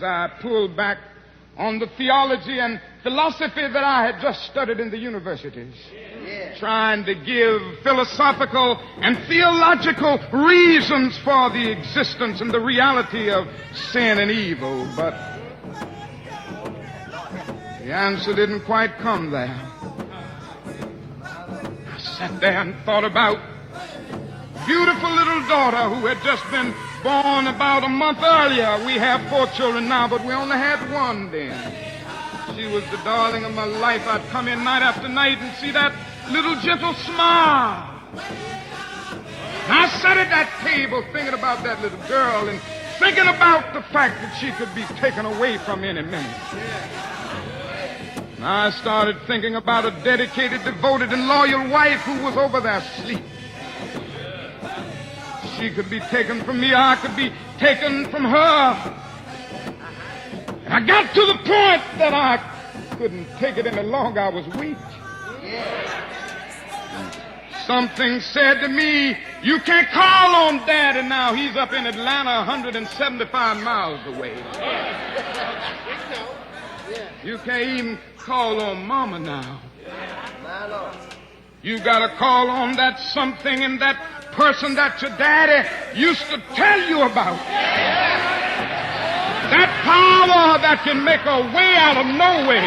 I pulled back on the theology and philosophy that I had just studied in the universities, trying to give philosophical and theological reasons for the existence and the reality of sin and evil, but the answer didn't quite come there. I sat there and thought about a beautiful little daughter who had just been born about a month earlier. We have 4 children now, but we only had 1 then. She was the darling of my life. I'd come in night after night and see that little gentle smile. And I sat at that table thinking about that little girl and thinking about the fact that she could be taken away from any minute. And I started thinking about a dedicated, devoted, and loyal wife who was over there asleep. She could be taken from me, or I could be taken from her. And I got to the point that I couldn't take it any longer. I was weak. Something said to me, you can't call on Daddy now. He's up in Atlanta 175 miles away. You can't even call on Mama now. You got to call on that something and that person that your daddy used to tell you about. That power that can make a way out of no way.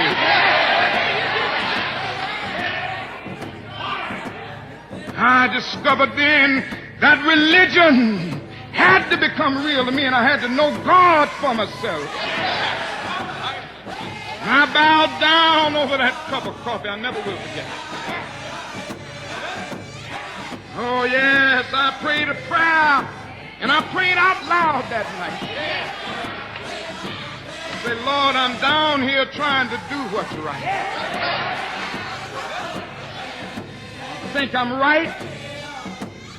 I discovered then that religion had to become real to me, and I had to know God for myself. And I bowed down over that cup of coffee. I never will forget it. Oh, yes, I prayed a prayer, and I prayed out loud that night. I said, Lord, I'm down here trying to do what's right. I think I'm right.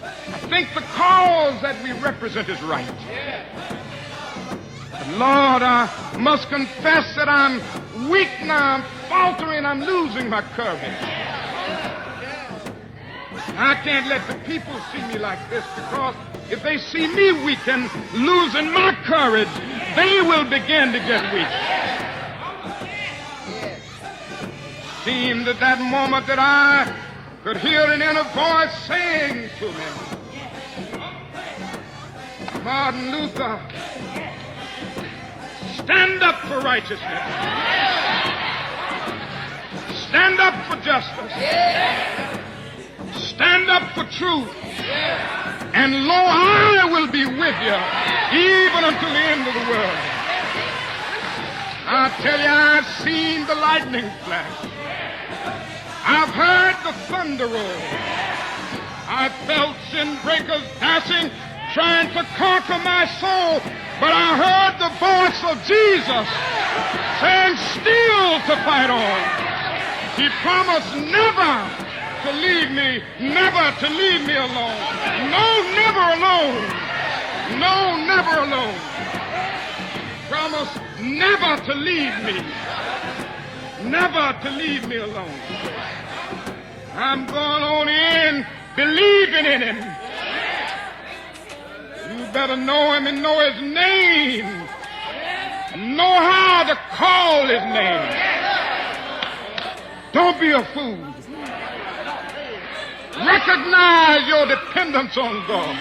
I think the cause that we represent is right. But Lord, I must confess that I'm weak now, I'm faltering, I'm losing my courage. I can't let the people see me like this, because if they see me weak and losing my courage, they will begin to get weak. Seemed at that moment that I could hear an inner voice saying to me, Martin Luther, stand up for righteousness. Stand up for justice. Stand up for truth. And lo, I will be with you even until the end of the world. I tell you, I've seen the lightning flash. I've heard the thunder roll. I've felt sin breakers dashing, trying to conquer my soul. But I heard the voice of Jesus saying, still to fight on. He promised never to leave me, never to leave me alone. No, never alone. No, never alone. Promise never to leave me. Never to leave me alone. I'm going on in believing in him. You better know him and know his name. Know how to call his name. Don't be a fool. Recognize your dependence on God.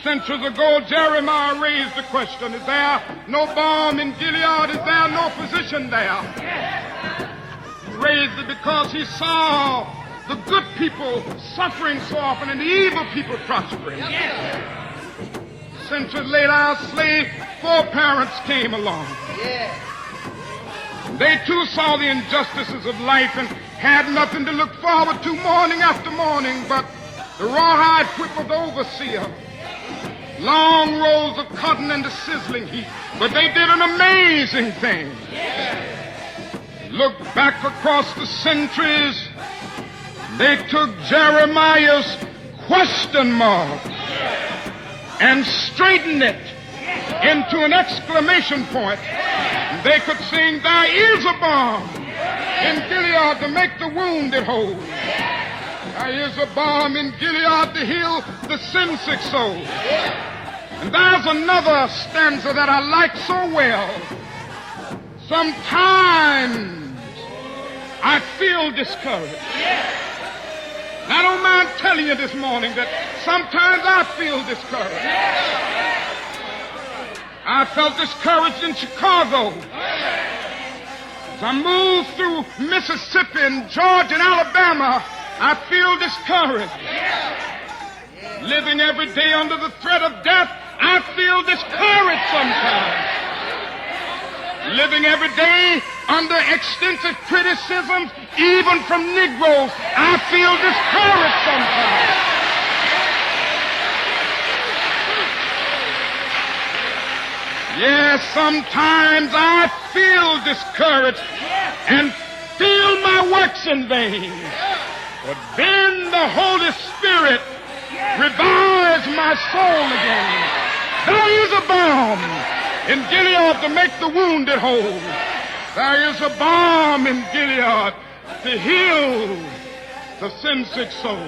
Centuries ago, Jeremiah raised the question, is there no balm in Gilead? Is there no physician there? He raised it because he saw the good people suffering so often and the evil people prospering. Centuries later, our slave foreparents came along. They too saw the injustices of life and had nothing to look forward to morning after morning but the rawhide whip of the overseer, long rows of cotton and the sizzling heat. But they did an amazing thing. Look back across the centuries. They took Jeremiah's question mark and straightened it into an exclamation point. They could sing, there is a balm in Gilead to make the wounded whole. There is a balm in Gilead to heal the sin-sick soul. And there's another stanza that I like so well. Sometimes I feel discouraged. And I don't mind telling you this morning that sometimes I feel discouraged. I felt discouraged in Chicago. As I moved through Mississippi and Georgia and Alabama, I feel discouraged. Living every day under the threat of death, I feel discouraged sometimes. Living every day under extensive criticism, even from Negroes, I feel discouraged sometimes. Yes, sometimes I feel discouraged and feel my works in vain. But then the Holy Spirit revives my soul again. There is a balm in Gilead to make the wounded whole. There is a balm in Gilead to heal the sin-sick soul.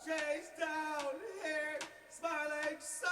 Chase down here, smiling so